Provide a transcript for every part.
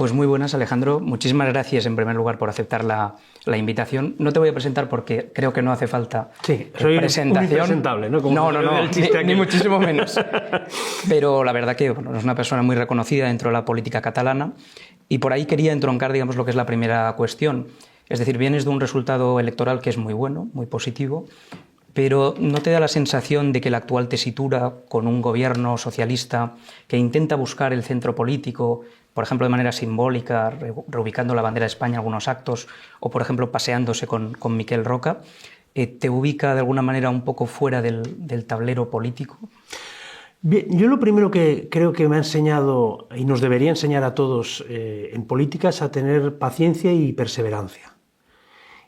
Pues muy buenas, Alejandro. Muchísimas gracias en primer lugar por aceptar la invitación. No te voy a presentar porque creo que no hace falta soy presentación. Un impresentable, ¿no? Como No, ni muchísimo menos. Pero la verdad que es una persona muy reconocida dentro de la política catalana y por ahí quería entroncar, digamos, lo que es la primera cuestión. Es decir, vienes de un resultado electoral que es muy bueno, muy positivo, pero ¿no te da la sensación de que la actual tesitura con un gobierno socialista que intenta buscar el centro político, por ejemplo, de manera simbólica, reubicando la bandera de España en algunos actos, o por ejemplo, paseándose con Miquel Roca, te ubica de alguna manera un poco fuera del tablero político? Bien, yo lo primero que creo que me ha enseñado, y nos debería enseñar a todos en política, es a tener paciencia y perseverancia.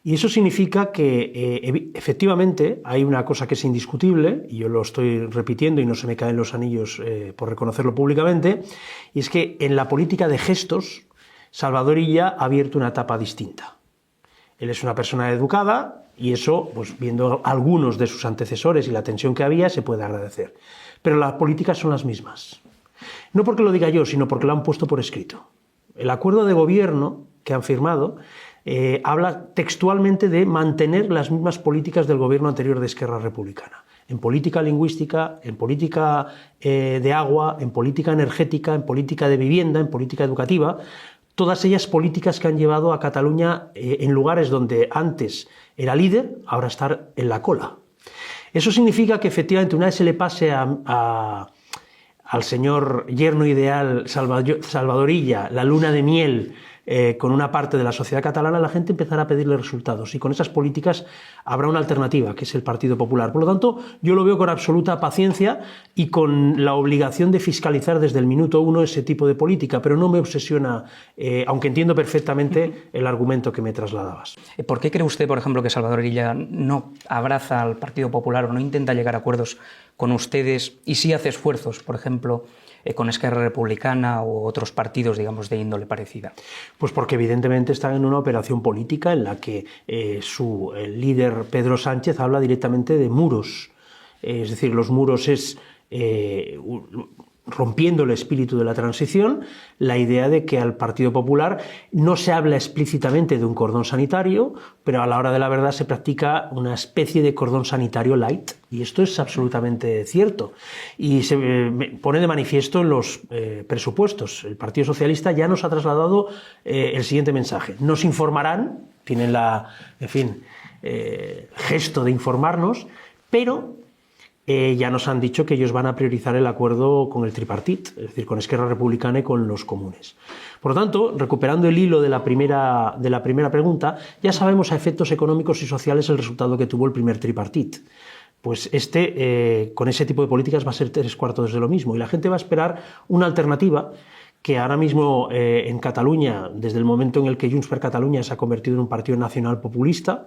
Y eso significa que efectivamente hay una cosa que es indiscutible, y yo lo estoy repitiendo y no se me caen los anillos por reconocerlo públicamente, y es que en la política de gestos, Salvador Illa ha abierto una etapa distinta. Él es una persona educada y eso, pues viendo algunos de sus antecesores y la tensión que había, se puede agradecer. Pero las políticas son las mismas. No porque lo diga yo, sino porque lo han puesto por escrito. El acuerdo de gobierno que han firmado habla textualmente de mantener las mismas políticas del gobierno anterior de Esquerra Republicana. En política lingüística, en política de agua, en política energética, en política de vivienda, en política educativa, todas ellas políticas que han llevado a Cataluña en lugares donde antes era líder, ahora estar en la cola. Eso significa que efectivamente una vez se le pase al señor yerno ideal Salvador Illa la luna de miel con una parte de la sociedad catalana, la gente empezará a pedirle resultados y con esas políticas habrá una alternativa, que es el Partido Popular. Por lo tanto, yo lo veo con absoluta paciencia y con la obligación de fiscalizar desde el minuto uno ese tipo de política, pero no me obsesiona, aunque entiendo perfectamente el argumento que me trasladabas. ¿Por qué cree usted, por ejemplo, que Salvador Illa no abraza al Partido Popular o no intenta llegar a acuerdos con ustedes y sí hace esfuerzos, por ejemplo, con Esquerra Republicana u otros partidos, digamos, de índole parecida? Pues porque evidentemente están en una operación política en la que su líder Pedro Sánchez habla directamente de muros. Es decir, los muros es rompiendo el espíritu de la transición, la idea de que al Partido Popular no se habla explícitamente de un cordón sanitario, pero a la hora de la verdad se practica una especie de cordón sanitario light, y esto es absolutamente cierto. Y se pone de manifiesto en los presupuestos. El Partido Socialista ya nos ha trasladado el siguiente mensaje. Nos informarán, tienen gesto de informarnos, pero ya nos han dicho que ellos van a priorizar el acuerdo con el tripartit, es decir, con Esquerra Republicana y con los comunes. Por lo tanto, recuperando el hilo de la primera pregunta, ya sabemos a efectos económicos y sociales el resultado que tuvo el primer tripartit. Pues con ese tipo de políticas va a ser 3/4 de lo mismo y la gente va a esperar una alternativa que ahora mismo en Cataluña, desde el momento en el que Junts per Catalunya se ha convertido en un partido nacional populista,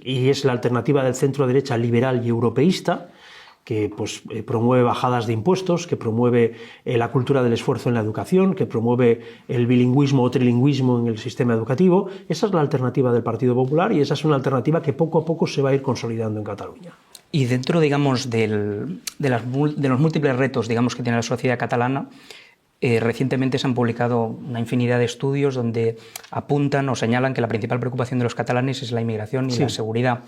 y es la alternativa del centro derecha liberal y europeísta, que promueve bajadas de impuestos, que promueve la cultura del esfuerzo en la educación, que promueve el bilingüismo o trilingüismo en el sistema educativo. Esa es la alternativa del Partido Popular y esa es una alternativa que poco a poco se va a ir consolidando en Cataluña. Y dentro, digamos, de los múltiples retos, digamos, que tiene la sociedad catalana, recientemente se han publicado una infinidad de estudios donde apuntan o señalan que la principal preocupación de los catalanes es la inmigración y la seguridad.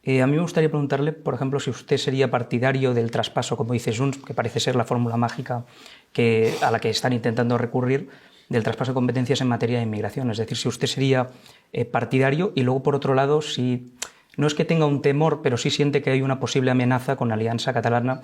A mí me gustaría preguntarle, por ejemplo, si usted sería partidario del traspaso, como dice Junts, que parece ser la fórmula mágica a la que están intentando recurrir, del traspaso de competencias en materia de inmigración. Es decir, si usted sería partidario y luego, por otro lado, si no es que tenga un temor, pero sí siente que hay una posible amenaza con la Alianza Catalana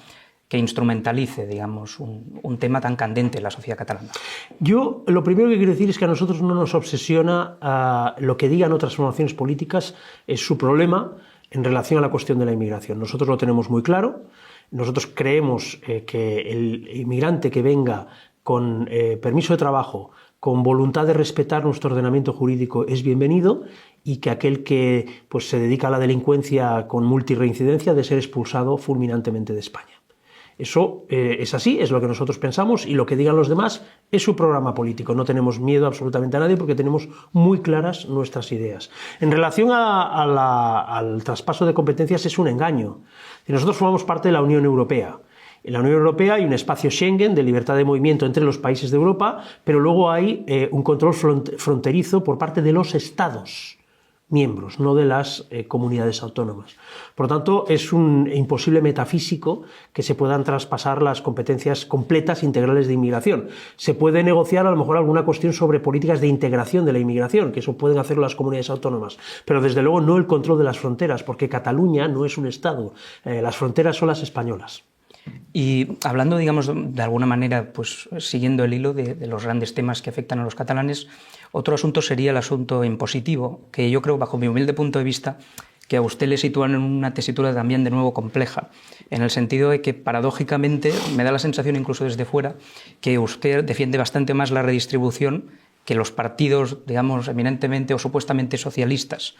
que instrumentalice, digamos, un tema tan candente en la sociedad catalana. Yo lo primero que quiero decir es que a nosotros no nos obsesiona lo que digan otras formaciones políticas, es su problema en relación a la cuestión de la inmigración. Nosotros lo tenemos muy claro, nosotros creemos que el inmigrante que venga con permiso de trabajo, con voluntad de respetar nuestro ordenamiento jurídico es bienvenido y que aquel que se dedica a la delincuencia con multirreincidencia de ser expulsado fulminantemente de España. Eso es así, es lo que nosotros pensamos y lo que digan los demás es su programa político. No tenemos miedo absolutamente a nadie porque tenemos muy claras nuestras ideas. En relación al traspaso de competencias es un engaño. Nosotros formamos parte de la Unión Europea En la Unión Europea hay un espacio Schengen de libertad de movimiento entre los países de Europa, pero luego hay un control fronterizo por parte de los Estados miembros, no de las comunidades autónomas. Por lo tanto, es un imposible metafísico que se puedan traspasar las competencias completas integrales de inmigración. Se puede negociar a lo mejor alguna cuestión sobre políticas de integración de la inmigración, que eso pueden hacer las comunidades autónomas, pero desde luego no el control de las fronteras, porque Cataluña no es un Estado, las fronteras son las españolas. Y hablando, digamos, de alguna manera, pues siguiendo el hilo de los grandes temas que afectan a los catalanes, otro asunto sería el asunto impositivo, que yo creo, bajo mi humilde punto de vista, que a usted le sitúan en una tesitura también de nuevo compleja, en el sentido de que paradójicamente me da la sensación, incluso desde fuera, que usted defiende bastante más la redistribución que los partidos, digamos, eminentemente o supuestamente socialistas.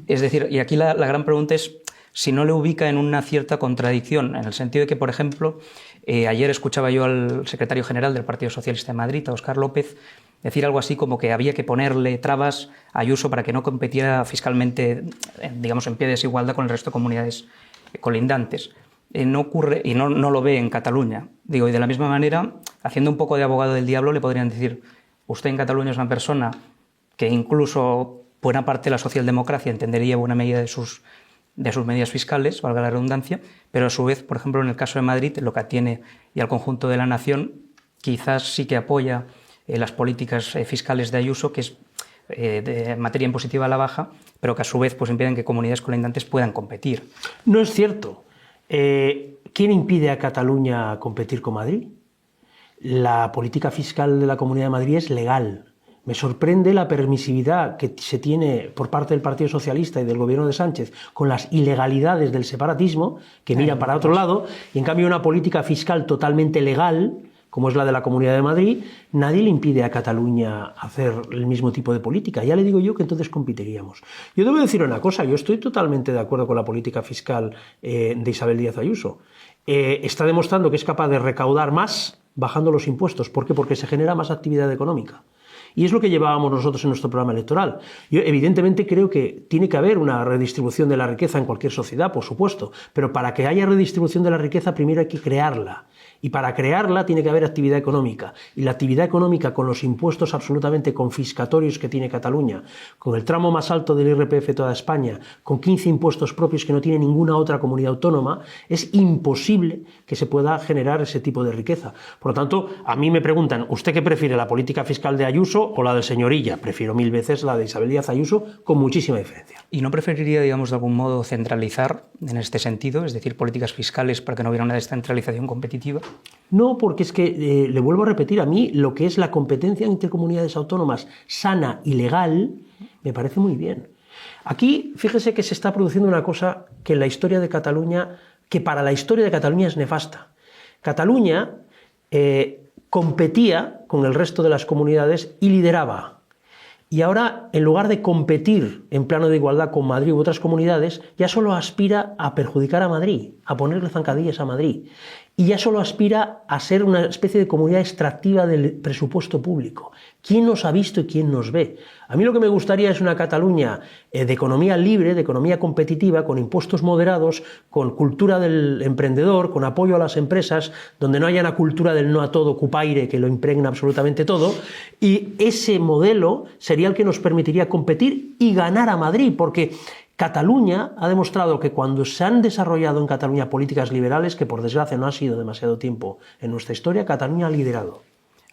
Es decir, y aquí la gran pregunta es si no le ubica en una cierta contradicción, en el sentido de que, por ejemplo, ayer escuchaba yo al secretario general del Partido Socialista de Madrid, a Óscar López, decir algo así como que había que ponerle trabas a Ayuso para que no competiera fiscalmente, digamos, en pie de desigualdad con el resto de comunidades colindantes. No ocurre, y no lo ve en Cataluña. Digo, y de la misma manera, haciendo un poco de abogado del diablo, le podrían decir, usted en Cataluña es una persona que incluso buena parte de la socialdemocracia entendería buena medida de sus medidas fiscales, valga la redundancia, pero a su vez, por ejemplo, en el caso de Madrid, lo que atiene y al conjunto de la nación, quizás sí que apoya las políticas fiscales de Ayuso, que es de materia impositiva a la baja, pero que a su vez pues, impiden que comunidades colindantes puedan competir. No es cierto. ¿Quién impide a Cataluña competir con Madrid? La política fiscal de la Comunidad de Madrid es legal. Me sorprende la permisividad que se tiene por parte del Partido Socialista y del gobierno de Sánchez con las ilegalidades del separatismo, que miran para otro lado, y en cambio una política fiscal totalmente legal, como es la de la Comunidad de Madrid, nadie le impide a Cataluña hacer el mismo tipo de política. Ya le digo yo que entonces competiríamos. Yo debo decir una cosa, yo estoy totalmente de acuerdo con la política fiscal de Isabel Díaz Ayuso. Está demostrando que es capaz de recaudar más bajando los impuestos. ¿Por qué? Porque se genera más actividad económica. Y es lo que llevábamos nosotros en nuestro programa electoral. Yo evidentemente creo que tiene que haber una redistribución de la riqueza en cualquier sociedad, por supuesto, pero para que haya redistribución de la riqueza primero hay que crearla. Y para crearla tiene que haber actividad económica. Y la actividad económica con los impuestos absolutamente confiscatorios que tiene Cataluña, con el tramo más alto del IRPF de toda España, con 15 impuestos propios que no tiene ninguna otra comunidad autónoma, es imposible que se pueda generar ese tipo de riqueza. Por lo tanto, a mí me preguntan, ¿usted qué prefiere, la política fiscal de Ayuso o la del señor Illa? Prefiero 1000 veces la de Isabel Díaz Ayuso, con muchísima diferencia. ¿Y no preferiría, digamos, de algún modo centralizar en este sentido, es decir, políticas fiscales para que no hubiera una descentralización competitiva? No, porque es que, le vuelvo a repetir, a mí lo que es la competencia entre comunidades autónomas sana y legal me parece muy bien. Aquí, fíjese que se está produciendo una cosa que en la historia de Cataluña, que para la historia de Cataluña es nefasta. Cataluña competía con el resto de las comunidades y lideraba. Y ahora, en lugar de competir en plano de igualdad con Madrid u otras comunidades, ya solo aspira a perjudicar a Madrid, a ponerle zancadillas a Madrid. Y ya solo aspira a ser una especie de comunidad extractiva del presupuesto público. ¿Quién nos ha visto y quién nos ve? A mí lo que me gustaría es una Cataluña de economía libre, de economía competitiva, con impuestos moderados, con cultura del emprendedor, con apoyo a las empresas, donde no haya una cultura del no a todo, cupaire, que lo impregna absolutamente todo. Y ese modelo sería el que nos permitiría competir y ganar a Madrid, porque Cataluña ha demostrado que cuando se han desarrollado en Cataluña políticas liberales, que por desgracia no ha sido demasiado tiempo en nuestra historia, Cataluña ha liderado.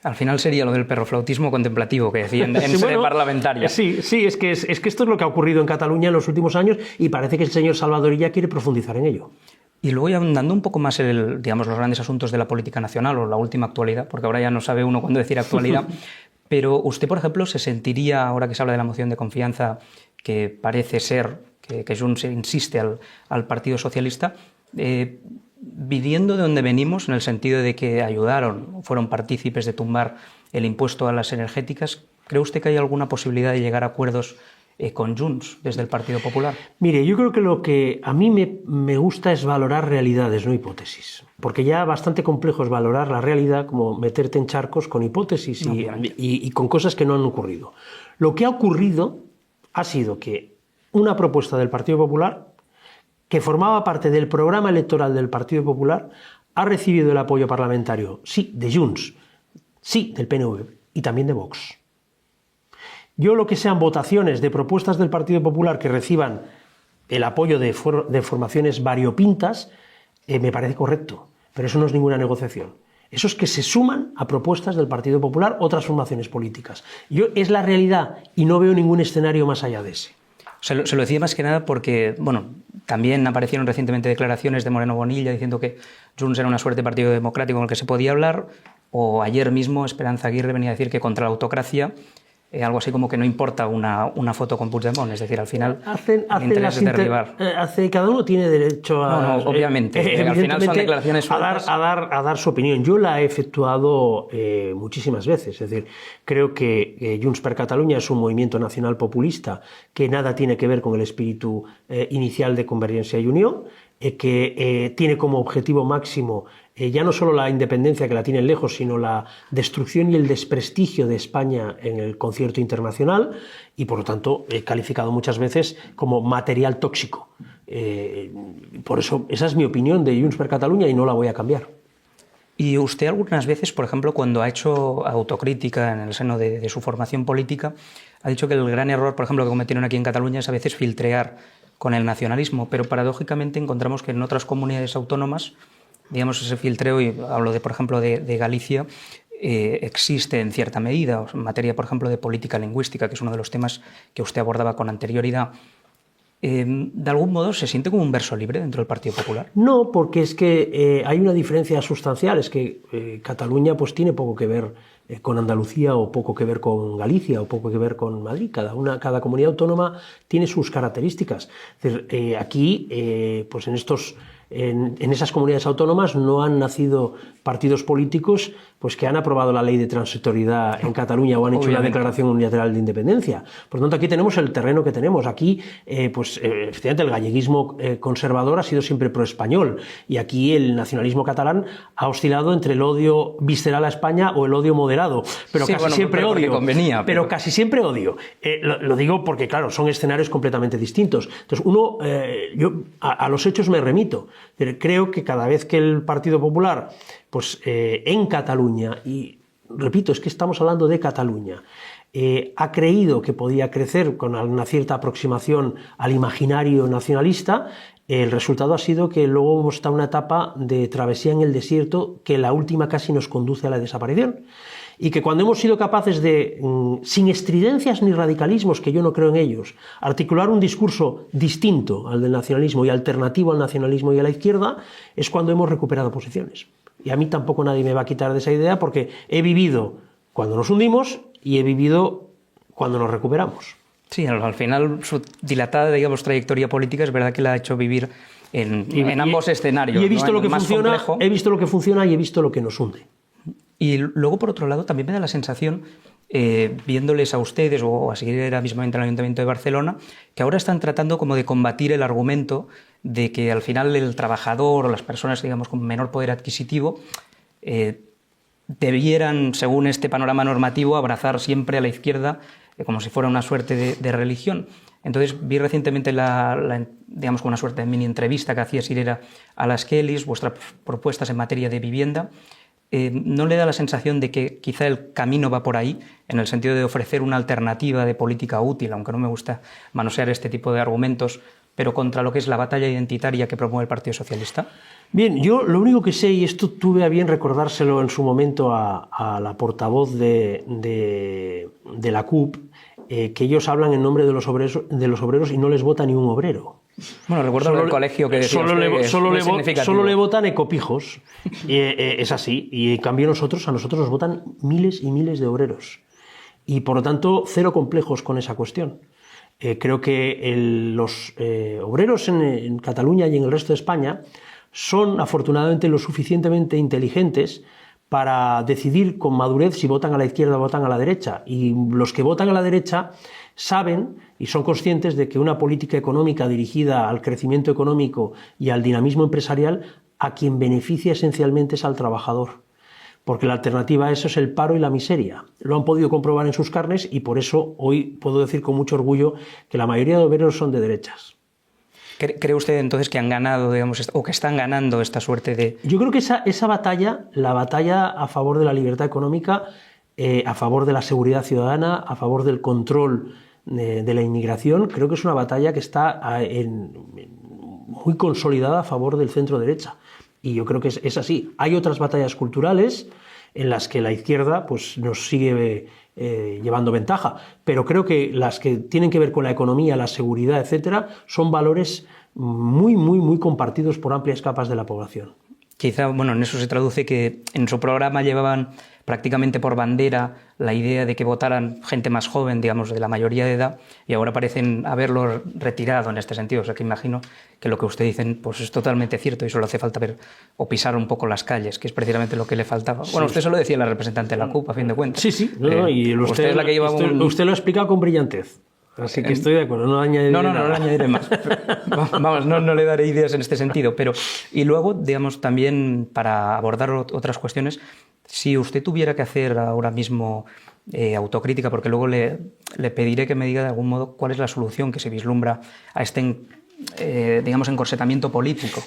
Al final sería lo del perroflautismo contemplativo que decía en sede parlamentaria. Sí, es que esto es lo que ha ocurrido en Cataluña en los últimos años y parece que el señor Salvador Illa quiere profundizar en ello. Y luego, ya andando un poco más en digamos, los grandes asuntos de la política nacional o la última actualidad, porque ahora ya no sabe uno cuándo decir actualidad, pero usted, por ejemplo, se sentiría, ahora que se habla de la moción de confianza, que parece ser que Junts insiste al Partido Socialista, viviendo de donde venimos, en el sentido de que ayudaron, fueron partícipes de tumbar el impuesto a las energéticas, ¿cree usted que hay alguna posibilidad de llegar a acuerdos con Junts desde el Partido Popular? Mire, yo creo que lo que a mí me gusta es valorar realidades, no hipótesis. Porque ya bastante complejo es valorar la realidad como meterte en charcos con hipótesis y con cosas que no han ocurrido. Lo que ha ocurrido ha sido que una propuesta del Partido Popular, que formaba parte del programa electoral del Partido Popular, ha recibido el apoyo parlamentario, sí, de Junts, sí, del PNV y también de Vox. Yo lo que sean votaciones de propuestas del Partido Popular que reciban el apoyo de formaciones variopintas, me parece correcto, pero eso no es ninguna negociación. Eso es que se suman a propuestas del Partido Popular otras formaciones políticas. Es la realidad y no veo ningún escenario más allá de ese. Se lo decía más que nada porque, bueno, también aparecieron recientemente declaraciones de Moreno Bonilla diciendo que Junts era una suerte de partido democrático con el que se podía hablar, o ayer mismo Esperanza Aguirre venía a decir que contra la autocracia, algo así como que no importa una foto con Puigdemont, es decir, al final el interés es derribar. Cada uno tiene derecho a... No, obviamente, al final son declaraciones a dar su opinión. Yo la he efectuado muchísimas veces, es decir, creo que Junts per Catalunya es un movimiento nacional populista que nada tiene que ver con el espíritu inicial de Convergencia y Unió, que tiene como objetivo máximo ya no solo la independencia, que la tienen lejos, sino la destrucción y el desprestigio de España en el concierto internacional, y por lo tanto he calificado muchas veces como material tóxico. Por eso esa es mi opinión de Junts per Catalunya y no la voy a cambiar. Y usted algunas veces, por ejemplo, cuando ha hecho autocrítica en el seno de su formación política, ha dicho que el gran error, por ejemplo, que cometieron aquí en Cataluña es a veces filtrear con el nacionalismo, pero paradójicamente encontramos que en otras comunidades autónomas, digamos, ese filtreo, y hablo por ejemplo de Galicia, existe en cierta medida, en materia, por ejemplo, de política lingüística, que es uno de los temas que usted abordaba con anterioridad. ¿De algún modo se siente como un verso libre dentro del Partido Popular? No, porque es que hay una diferencia sustancial, es que Cataluña pues tiene poco que ver con Andalucía, o poco que ver con Galicia, o poco que ver con Madrid. Cada comunidad autónoma tiene sus características. Es decir, aquí, pues en esas comunidades autónomas no han nacido partidos políticos pues que han aprobado la ley de transitoriedad en Cataluña o han hecho una declaración unilateral de independencia. Por lo tanto, aquí tenemos el terreno que tenemos. Aquí, efectivamente, el galleguismo conservador ha sido siempre proespañol, y aquí el nacionalismo catalán ha oscilado entre el odio visceral a España o el odio moderado, pero sí, casi siempre odio. Convenía, pero casi siempre odio. Lo digo porque, claro, son escenarios completamente distintos. Entonces, yo a los hechos me remito. Creo que cada vez que el Partido Popular, pues en Cataluña, y repito, es que estamos hablando de Cataluña, ha creído que podía crecer con una cierta aproximación al imaginario nacionalista, el resultado ha sido que luego hemos estado en una etapa de travesía en el desierto que la última casi nos conduce a la desaparición. Y que cuando hemos sido capaces de, sin estridencias ni radicalismos, que yo no creo en ellos, articular un discurso distinto al del nacionalismo y alternativo al nacionalismo y a la izquierda, es cuando hemos recuperado posiciones. Y a mí tampoco nadie me va a quitar de esa idea, porque he vivido cuando nos hundimos y he vivido cuando nos recuperamos. Sí, al final su dilatada, digamos, trayectoria política es verdad que la ha hecho vivir en ambos escenarios. Y he visto, ¿no? lo que funciona, he visto lo que funciona y he visto lo que nos hunde. Y luego, por otro lado, también me da la sensación, viéndoles a ustedes o a seguir ahora mismamente al Ayuntamiento de Barcelona, que ahora están tratando como de combatir el argumento de que al final el trabajador o las personas, digamos, con menor poder adquisitivo debieran, según este panorama normativo, abrazar siempre a la izquierda como si fuera una suerte de religión. Entonces vi recientemente digamos, una suerte de mini entrevista que hacía Sirera a las Kellys, vuestras propuestas en materia de vivienda. ¿No le da la sensación de que quizá el camino va por ahí, en el sentido de ofrecer una alternativa de política útil, aunque no me gusta manosear este tipo de argumentos, pero contra lo que es la batalla identitaria que promueve el Partido Socialista? Bien, yo lo único que sé, y esto tuve a bien recordárselo en su momento a la portavoz de la CUP, que ellos hablan en nombre de los obreros y no les vota ni un obrero. Bueno, recuerdo el colegio que decía solo le votan ecopijos, es así, y en cambio a nosotros nos votan miles y miles de obreros, y por lo tanto cero complejos con esa cuestión. Creo que los obreros en Cataluña y en el resto de España son afortunadamente lo suficientemente inteligentes para decidir con madurez si votan a la izquierda o votan a la derecha, y los que votan a la derecha saben y son conscientes de que una política económica dirigida al crecimiento económico y al dinamismo empresarial a quien beneficia esencialmente es al trabajador, porque la alternativa a eso es el paro y la miseria. Lo han podido comprobar en sus carnes, y por eso hoy puedo decir con mucho orgullo que la mayoría de obreros son de derechas. ¿Cree usted entonces que han ganado, digamos, o que están ganando esta suerte de...? Yo creo que esa batalla, la batalla a favor de la libertad económica, a favor de la seguridad ciudadana, a favor del control de la inmigración, creo que es una batalla que está muy consolidada a favor del centro derecha. Y yo creo que es así. Hay otras batallas culturales en las que la izquierda pues, nos sigue llevando ventaja, pero creo que las que tienen que ver con la economía, la seguridad, etcétera, son valores muy compartidos por amplias capas de la población. Quizá, bueno, en eso se traduce que en su programa llevaban prácticamente por bandera la idea de que votaran gente más joven, digamos, de la mayoría de edad, y ahora parecen haberlo retirado en este sentido. O sea, que imagino que lo que usted dice pues es totalmente cierto y solo hace falta ver o pisar un poco las calles, que es precisamente lo que le faltaba. Sí. Bueno, usted se lo decía la representante de la CUP, a fin de cuentas. Sí, y usted es la que lleva usted lo ha explicado con brillantez. Así que estoy de acuerdo, no añadiré no le añadiré más. Vamos, no le daré ideas en este sentido. Pero, y luego, digamos, también para abordar otras cuestiones, si usted tuviera que hacer ahora mismo autocrítica, porque luego le pediré que me diga de algún modo cuál es la solución que se vislumbra a este, digamos, encorsetamiento político.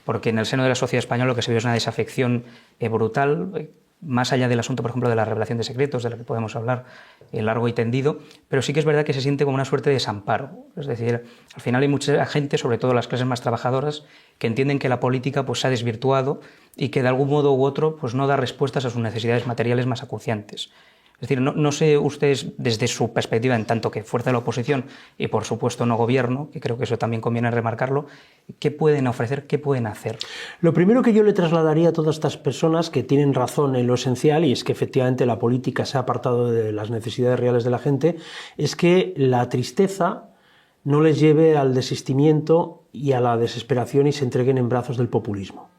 Porque en el seno de la sociedad española lo que se ve es una desafección brutal, más allá del asunto, por ejemplo, de la revelación de secretos, de la que podemos hablar largo y tendido, pero sí que es verdad que se siente como una suerte de desamparo. Es decir, al final hay mucha gente, sobre todo las clases más trabajadoras, que entienden que la política pues, se ha desvirtuado y que de algún modo u otro pues, no da respuestas a sus necesidades materiales más acuciantes. Es decir, no sé ustedes desde su perspectiva, en tanto que fuerza de la oposición y por supuesto no gobierno, que creo que eso también conviene remarcarlo, ¿qué pueden ofrecer, qué pueden hacer? Lo primero que yo le trasladaría a todas estas personas que tienen razón en lo esencial, y es que efectivamente la política se ha apartado de las necesidades reales de la gente, es que la tristeza no les lleve al desistimiento y a la desesperación y se entreguen en brazos del populismo.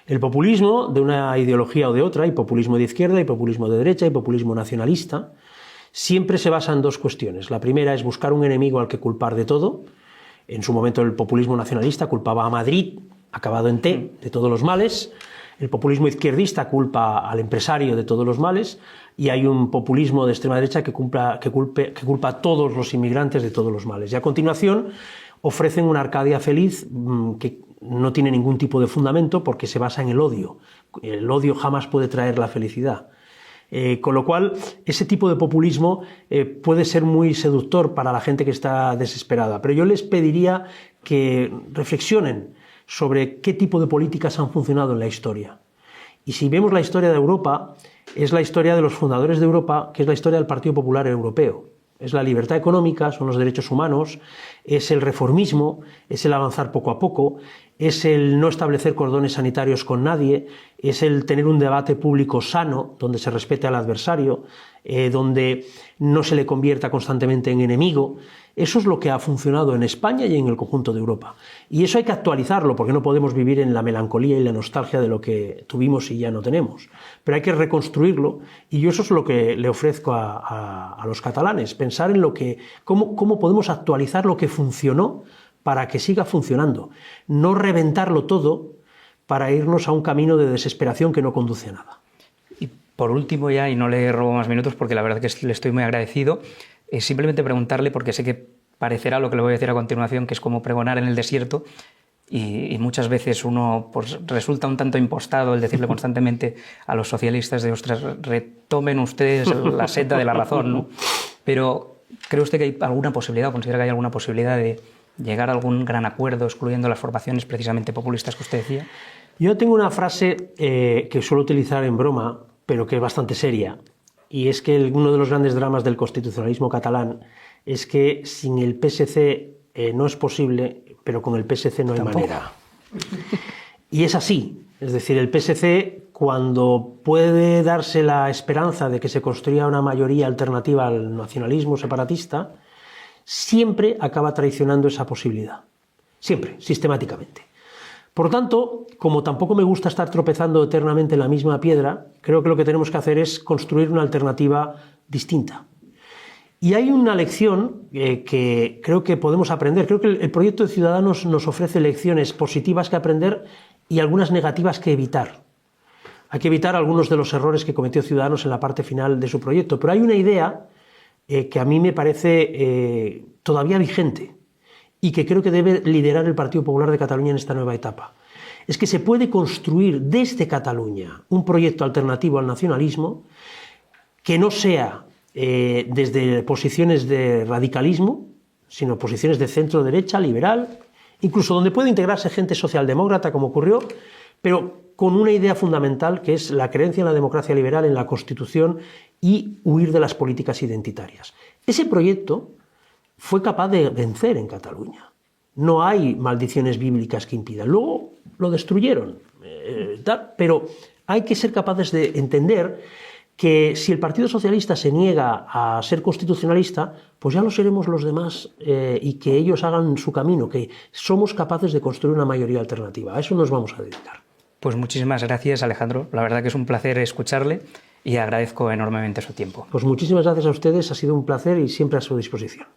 El populismo de una ideología o de otra, y populismo de izquierda, y populismo de derecha, y populismo nacionalista, siempre se basa en dos cuestiones. La primera es buscar un enemigo al que culpar de todo. En su momento el populismo nacionalista culpaba a Madrid, acabado en T, de todos los males. El populismo izquierdista culpa al empresario de todos los males. Y hay un populismo de extrema derecha que culpa a todos los inmigrantes de todos los males. Y a continuación ofrecen una Arcadia feliz que no tiene ningún tipo de fundamento porque se basa en el odio. El odio jamás puede traer la felicidad. Con lo cual, ese tipo de populismo puede ser muy seductor para la gente que está desesperada. Pero yo les pediría que reflexionen sobre qué tipo de políticas han funcionado en la historia. Y si vemos la historia de Europa, es la historia de los fundadores de Europa, que es la historia del Partido Popular Europeo. Es la libertad económica, son los derechos humanos, es el reformismo, es el avanzar poco a poco, es el no establecer cordones sanitarios con nadie, es el tener un debate público sano, donde se respete al adversario, donde no se le convierta constantemente en enemigo. Eso es lo que ha funcionado en España y en el conjunto de Europa. Y eso hay que actualizarlo, porque no podemos vivir en la melancolía y la nostalgia de lo que tuvimos y ya no tenemos. Pero hay que reconstruirlo, y yo eso es lo que le ofrezco a los catalanes, pensar en cómo podemos actualizar lo que funcionó para que siga funcionando, no reventarlo todo para irnos a un camino de desesperación que no conduce a nada. Y por último ya, y no le robo más minutos porque la verdad que le estoy muy agradecido, simplemente preguntarle, porque sé que parecerá lo que le voy a decir a continuación, que es como pregonar en el desierto, y muchas veces uno pues, resulta un tanto impostado el decirle constantemente a los socialistas de ostras, retomen ustedes la senda de la razón, ¿no? Pero ¿cree usted que hay alguna posibilidad, o considera que hay alguna posibilidad de llegar a algún gran acuerdo, excluyendo las formaciones precisamente populistas que usted decía? Yo tengo una frase que suelo utilizar en broma, pero que es bastante seria, y es que uno de los grandes dramas del constitucionalismo catalán es que sin el PSC no es posible, pero con el PSC no hay manera. Y es así, es decir, el PSC, cuando puede darse la esperanza de que se construya una mayoría alternativa al nacionalismo separatista, siempre acaba traicionando esa posibilidad. Siempre, sistemáticamente. Por tanto, como tampoco me gusta estar tropezando eternamente en la misma piedra, creo que lo que tenemos que hacer es construir una alternativa distinta. Y hay una lección que creo que podemos aprender. Creo que el proyecto de Ciudadanos nos ofrece lecciones positivas que aprender y algunas negativas que evitar. Hay que evitar algunos de los errores que cometió Ciudadanos en la parte final de su proyecto. Pero hay una idea que a mí me parece todavía vigente, y que creo que debe liderar el Partido Popular de Cataluña en esta nueva etapa. Es que se puede construir desde Cataluña un proyecto alternativo al nacionalismo que no sea desde posiciones de radicalismo, sino posiciones de centro-derecha, liberal, incluso donde puede integrarse gente socialdemócrata, como ocurrió, pero con una idea fundamental que es la creencia en la democracia liberal, en la Constitución y huir de las políticas identitarias. Ese proyecto fue capaz de vencer en Cataluña. No hay maldiciones bíblicas que impidan. Luego lo destruyeron, pero hay que ser capaces de entender que si el Partido Socialista se niega a ser constitucionalista, pues ya lo seremos los demás y que ellos hagan su camino, que somos capaces de construir una mayoría alternativa. A eso nos vamos a dedicar. Pues muchísimas gracias, Alejandro. La verdad que es un placer escucharle y agradezco enormemente su tiempo. Pues muchísimas gracias a ustedes, ha sido un placer y siempre a su disposición.